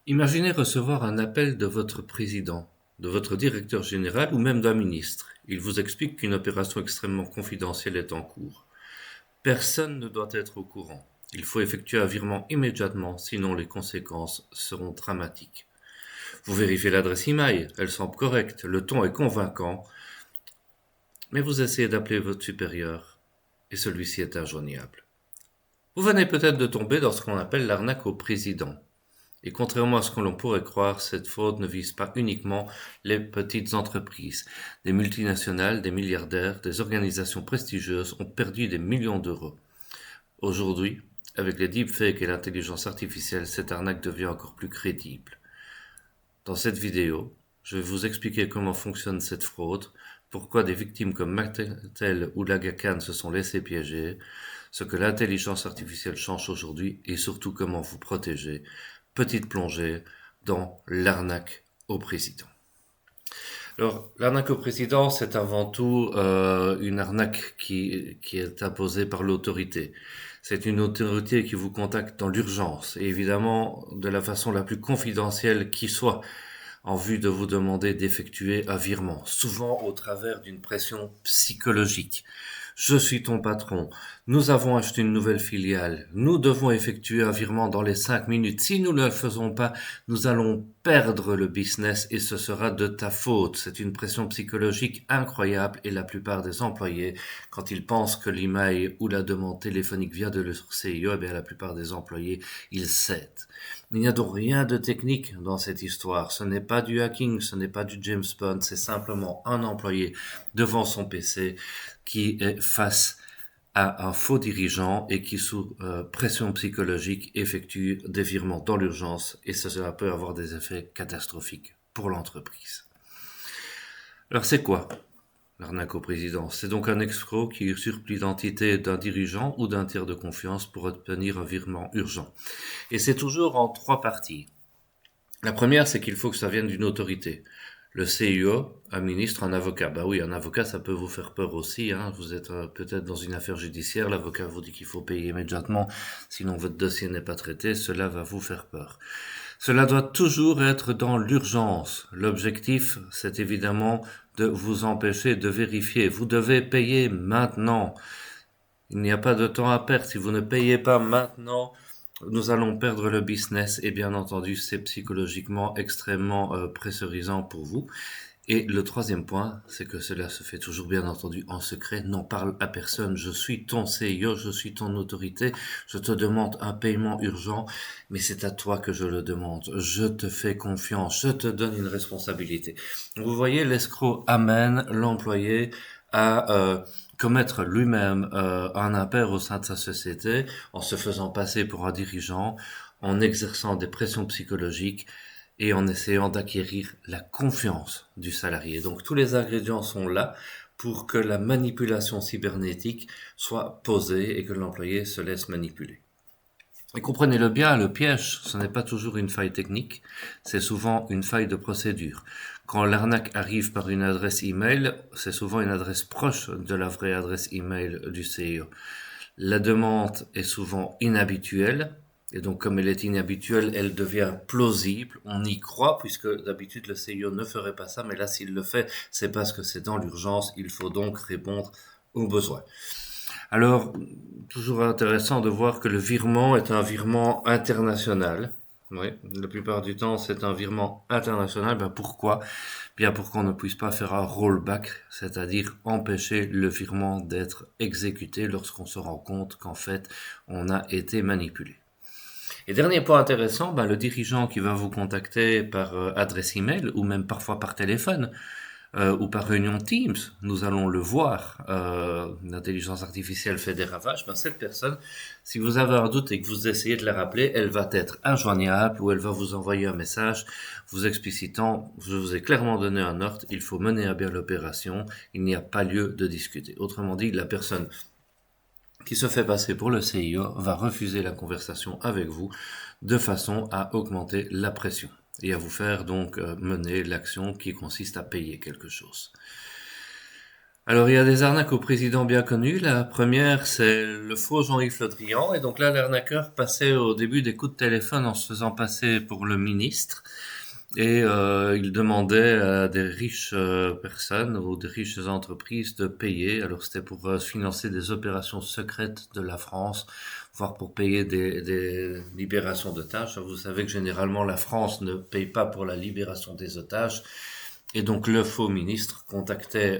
Imaginez recevoir un appel de votre président, de votre directeur général ou même d'un ministre. Il vous explique qu'une opération extrêmement confidentielle est en cours. Personne ne doit être au courant. Il faut effectuer un virement immédiatement, sinon les conséquences seront dramatiques. Vous vérifiez l'adresse email, elle semble correcte, le ton est convaincant, mais vous essayez d'appeler votre supérieur et celui-ci est injoignable. Vous venez peut-être de tomber dans ce qu'on appelle l'arnaque au président. Et contrairement à ce que l'on pourrait croire, cette fraude ne vise pas uniquement les petites entreprises. Des multinationales, des milliardaires, des organisations prestigieuses ont perdu des millions d'euros. Aujourd'hui, avec les deepfakes et l'intelligence artificielle, cette arnaque devient encore plus crédible. Dans cette vidéo, je vais vous expliquer comment fonctionne cette fraude, pourquoi des victimes comme Mattel ou Laga Khan se sont laissés piéger, ce que l'intelligence artificielle change aujourd'hui et surtout comment vous protéger. Petite plongée dans l'arnaque au président. Alors, l'arnaque au président, c'est avant tout une arnaque qui est imposée par l'autorité. C'est une autorité qui vous contacte dans l'urgence et évidemment de la façon la plus confidentielle qui soit, en vue de vous demander d'effectuer un virement, souvent au travers d'une pression psychologique. Je suis ton patron. Nous avons acheté une nouvelle filiale. Nous devons effectuer un virement dans les 5 minutes. Si nous ne le faisons pas, nous allons perdre le business et ce sera de ta faute. C'est une pression psychologique incroyable et la plupart des employés, quand ils pensent que l'email ou la demande téléphonique vient de leur CIO, eh bien, la plupart des employés, ils cèdent. Il n'y a donc rien de technique dans cette histoire. Ce n'est pas du hacking, ce n'est pas du James Bond, c'est simplement un employé devant son PC qui est face à un faux dirigeant et qui, sous pression psychologique, effectue des virements dans l'urgence et cela peut avoir des effets catastrophiques pour l'entreprise. Alors c'est quoi l'arnaque au président? C'est donc un escroc qui usurpe l'identité d'un dirigeant ou d'un tiers de confiance pour obtenir un virement urgent. Et c'est toujours en 3 parties. La première, c'est qu'il faut que ça vienne d'une autorité. Le CIO, un ministre, un avocat. Bah oui, un avocat, ça peut vous faire peur aussi. Vous êtes peut-être dans une affaire judiciaire, l'avocat vous dit qu'il faut payer immédiatement, sinon votre dossier n'est pas traité, cela va vous faire peur. Cela doit toujours être dans l'urgence. L'objectif, c'est évidemment de vous empêcher de vérifier. Vous devez payer maintenant. Il n'y a pas de temps à perdre. Si vous ne payez pas maintenant, nous allons perdre le business et bien entendu, c'est psychologiquement extrêmement pressurisant pour vous. Et le troisième point, c'est que cela se fait toujours bien entendu en secret. N'en parle à personne. Je suis ton CIO, je suis ton autorité. Je te demande un paiement urgent, mais c'est à toi que je le demande. Je te fais confiance. Je te donne une responsabilité. Vous voyez, l'escroc amène l'employé à commettre lui-même un impair au sein de sa société en se faisant passer pour un dirigeant, en exerçant des pressions psychologiques et en essayant d'acquérir la confiance du salarié. Donc tous les ingrédients sont là pour que la manipulation cybernétique soit posée et que l'employé se laisse manipuler. Et comprenez-le bien, le piège, ce n'est pas toujours une faille technique, c'est souvent une faille de procédure. Quand l'arnaque arrive par une adresse email, c'est souvent une adresse proche de la vraie adresse email du CIO. La demande est souvent inhabituelle, et donc comme elle est inhabituelle, elle devient plausible, on y croit, puisque d'habitude le CIO ne ferait pas ça, mais là s'il le fait, c'est parce que c'est dans l'urgence, il faut donc répondre aux besoins. Alors, toujours intéressant de voir que le virement est un virement international. Oui, la plupart du temps, c'est un virement international. Ben pourquoi? Bien pour qu'on ne puisse pas faire un rollback, c'est-à-dire empêcher le virement d'être exécuté lorsqu'on se rend compte qu'en fait, on a été manipulé. Et dernier point intéressant, ben, le dirigeant qui va vous contacter par adresse email ou même parfois par téléphone, ou par réunion Teams, nous allons le voir, l'intelligence artificielle fait des ravages, ben cette personne, si vous avez un doute et que vous essayez de la rappeler, elle va être injoignable ou elle va vous envoyer un message vous explicitant, je vous ai clairement donné un ordre, il faut mener à bien l'opération, il n'y a pas lieu de discuter. Autrement dit, la personne qui se fait passer pour le CIO va refuser la conversation avec vous de façon à augmenter la pression et à vous faire donc mener l'action qui consiste à payer quelque chose. Alors, il y a des arnaques au président bien connues. La première, c'est le faux Jean-Yves Le Drian. Et donc là, l'arnaqueur passait au début des coups de téléphone en se faisant passer pour le ministre. Et il demandait à des riches personnes ou des riches entreprises de payer. Alors c'était pour financer des opérations secrètes de la France, voire pour payer des libérations d'otages. Vous savez que généralement la France ne paye pas pour la libération des otages. Et donc le faux ministre contactait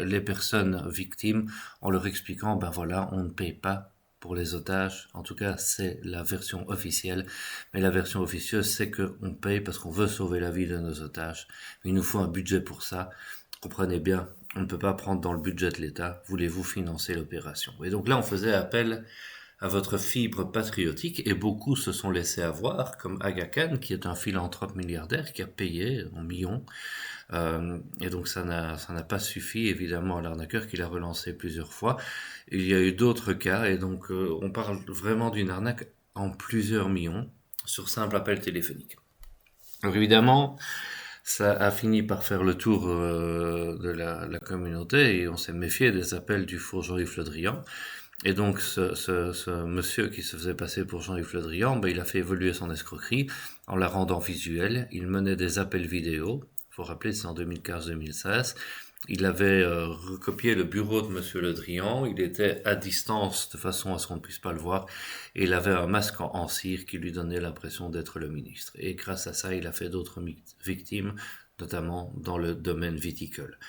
les personnes victimes en leur expliquant, ben voilà, on ne paye pas pour les otages. En tout cas, c'est la version officielle. Mais la version officieuse, c'est qu'on paye parce qu'on veut sauver la vie de nos otages. Mais il nous faut un budget pour ça. Comprenez bien, on ne peut pas prendre dans le budget de l'État. Voulez-vous financer l'opération? Et donc là, on faisait appel à votre fibre patriotique et beaucoup se sont laissés avoir, comme Aga Khan, qui est un philanthrope milliardaire qui a payé en millions. Et donc ça n'a pas suffi évidemment à l'arnaqueur qui l'a relancé plusieurs fois. Il y a eu d'autres cas et donc on parle vraiment d'une arnaque en plusieurs millions sur simple appel téléphonique. Alors évidemment, ça a fini par faire le tour de la communauté et on s'est méfié des appels du faux Jean-Yves Le Drian. Et donc ce monsieur qui se faisait passer pour Jean-Yves Le Drian, ben, il a fait évoluer son escroquerie en la rendant visuelle. Il menait des appels vidéo. Il faut rappeler, c'est en 2015-2016. Il avait recopié le bureau de Monsieur Le Drian. Il était à distance de façon à ce qu'on ne puisse pas le voir. Et il avait un masque en cire qui lui donnait l'impression d'être le ministre. Et grâce à ça, il a fait d'autres victimes, notamment dans le domaine viticole.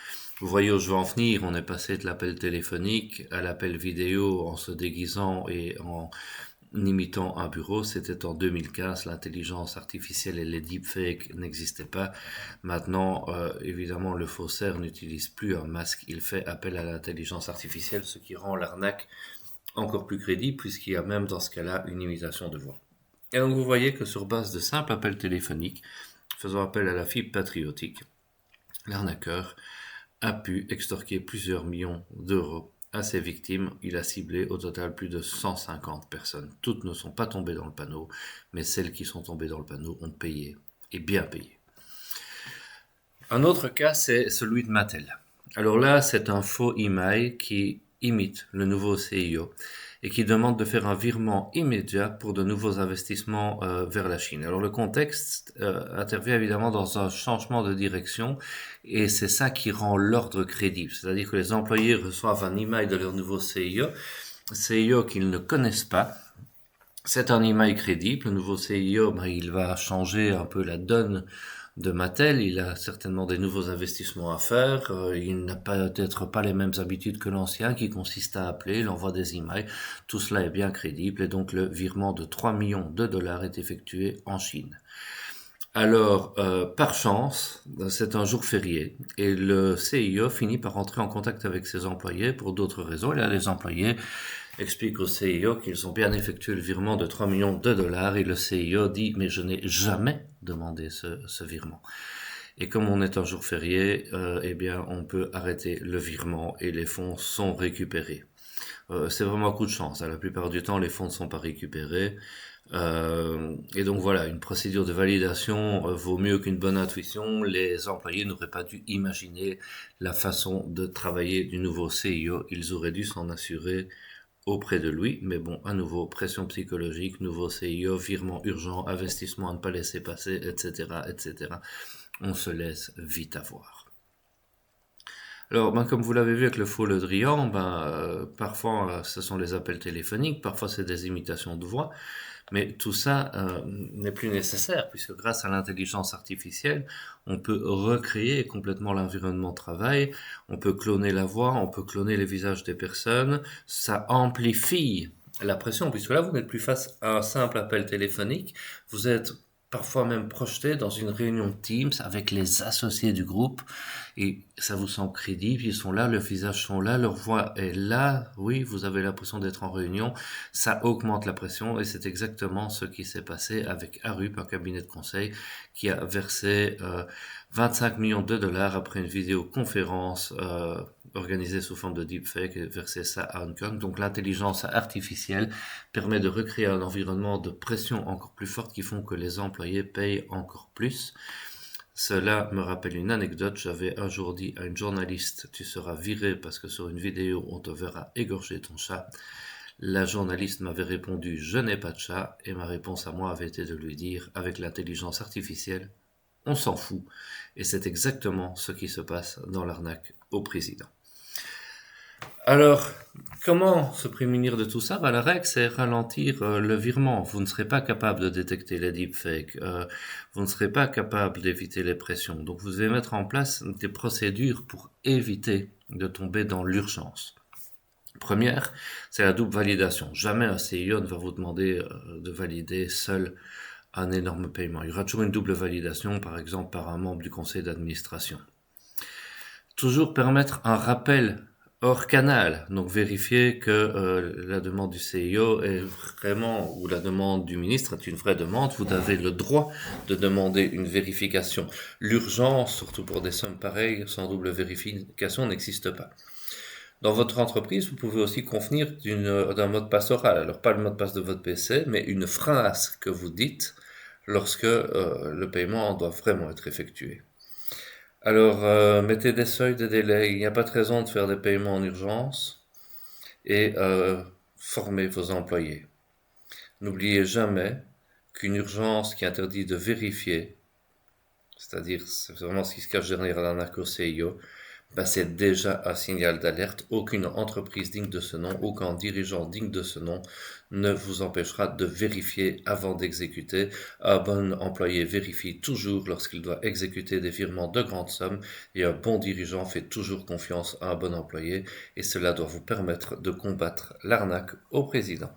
Vous voyez où je veux en venir, on est passé de l'appel téléphonique à l'appel vidéo en se déguisant et en imitant un bureau. C'était en 2015, l'intelligence artificielle et les deepfakes n'existaient pas. Maintenant, évidemment, le faussaire n'utilise plus un masque, il fait appel à l'intelligence artificielle, ce qui rend l'arnaque encore plus crédible, puisqu'il y a même dans ce cas-là une imitation de voix. Et donc vous voyez que sur base de simples appels téléphoniques, faisant appel à la fibre patriotique, l'arnaqueur a pu extorquer plusieurs millions d'euros à ses victimes. Il a ciblé au total plus de 150 personnes. Toutes ne sont pas tombées dans le panneau, mais celles qui sont tombées dans le panneau ont payé, et bien payé. Un autre cas, c'est celui de Mattel. Alors là, c'est un faux email qui imite le nouveau CIO et qui demande de faire un virement immédiat pour de nouveaux investissements vers la Chine. Alors le contexte intervient évidemment dans un changement de direction et c'est ça qui rend l'ordre crédible. C'est-à-dire que les employés reçoivent un email de leur nouveau CIO qu'ils ne connaissent pas. C'est un email crédible. Le nouveau CIO, il va changer un peu la donne de Mattel. Il a certainement des nouveaux investissements à faire. Il n'a peut-être pas les mêmes habitudes que l'ancien qui consiste à appeler, il envoie des emails. Tout cela est bien crédible et donc le virement de 3 millions de dollars est effectué en Chine. Alors, par chance, c'est un jour férié et le CIO finit par entrer en contact avec ses employés pour d'autres raisons. Et là, les employés expliquent au CIO qu'ils ont bien effectué le virement de 3 millions de dollars et le CIO dit « mais je n'ai jamais demandé ce virement ». Et comme on est un jour férié, eh bien, on peut arrêter le virement et les fonds sont récupérés. C'est vraiment un coup de chance. La plupart du temps, les fonds ne sont pas récupérés. Et donc voilà, une procédure de validation vaut mieux qu'une bonne intuition. Les employés n'auraient pas dû imaginer la façon de travailler du nouveau CIO. Ils auraient dû s'en assurer auprès de lui. Mais bon, à nouveau, pression psychologique, nouveau CIO, virement urgent, investissement à ne pas laisser passer, etc., etc. On se laisse vite avoir. Alors, comme vous l'avez vu avec le faux Le Drian, parfois ce sont les appels téléphoniques, parfois c'est des imitations de voix, mais tout ça n'est plus nécessaire puisque grâce à l'intelligence artificielle, on peut recréer complètement l'environnement de travail, on peut cloner la voix, on peut cloner les visages des personnes, ça amplifie la pression puisque là vous n'êtes plus face à un simple appel téléphonique, vous êtes parfois même projeté dans une réunion de Teams avec les associés du groupe et ça vous semble crédible, ils sont là, leurs visages sont là, leur voix est là, oui, vous avez l'impression d'être en réunion, ça augmente la pression et c'est exactement ce qui s'est passé avec Arup, un cabinet de conseil qui a versé 25 millions de dollars après une vidéoconférence organisée sous forme de deepfake et versé ça à Hong Kong. Donc l'intelligence artificielle permet de recréer un environnement de pression encore plus forte qui font que les employés payent encore plus. Cela me rappelle une anecdote. J'avais un jour dit à une journaliste, tu seras viré parce que sur une vidéo on te verra égorger ton chat. La journaliste m'avait répondu, je n'ai pas de chat, et ma réponse à moi avait été de lui dire, avec l'intelligence artificielle, on s'en fout. Et c'est exactement ce qui se passe dans l'arnaque au président. Alors, comment se prémunir de tout ça? La règle, c'est ralentir le virement. Vous ne serez pas capable de détecter les deepfakes. Vous ne serez pas capable d'éviter les pressions. Donc, vous devez mettre en place des procédures pour éviter de tomber dans l'urgence. Première, c'est la double validation. Jamais un CIO ne va vous demander de valider seul un énorme paiement. Il y aura toujours une double validation, par exemple par un membre du conseil d'administration. Toujours permettre un rappel hors canal, donc vérifier que la demande du CIO est vraiment, ou la demande du ministre est une vraie demande. Vous avez le droit de demander une vérification. L'urgence, surtout pour des sommes pareilles, sans double vérification, n'existe pas. Dans votre entreprise, vous pouvez aussi convenir d'un mot de passe oral. Alors pas le mot de passe de votre PC, mais une phrase que vous dites lorsque le paiement doit vraiment être effectué. Alors, mettez des seuils de délai. Il n'y a pas de raison de faire des paiements en urgence et formez vos employés. N'oubliez jamais qu'une urgence qui interdit de vérifier, c'est-à-dire c'est vraiment ce qui se cache derrière l'arnaque au CIO, c'est déjà un signal d'alerte. Aucune entreprise digne de ce nom, aucun dirigeant digne de ce nom ne vous empêchera de vérifier avant d'exécuter. Un bon employé vérifie toujours lorsqu'il doit exécuter des virements de grandes sommes et un bon dirigeant fait toujours confiance à un bon employé et cela doit vous permettre de combattre l'arnaque au président.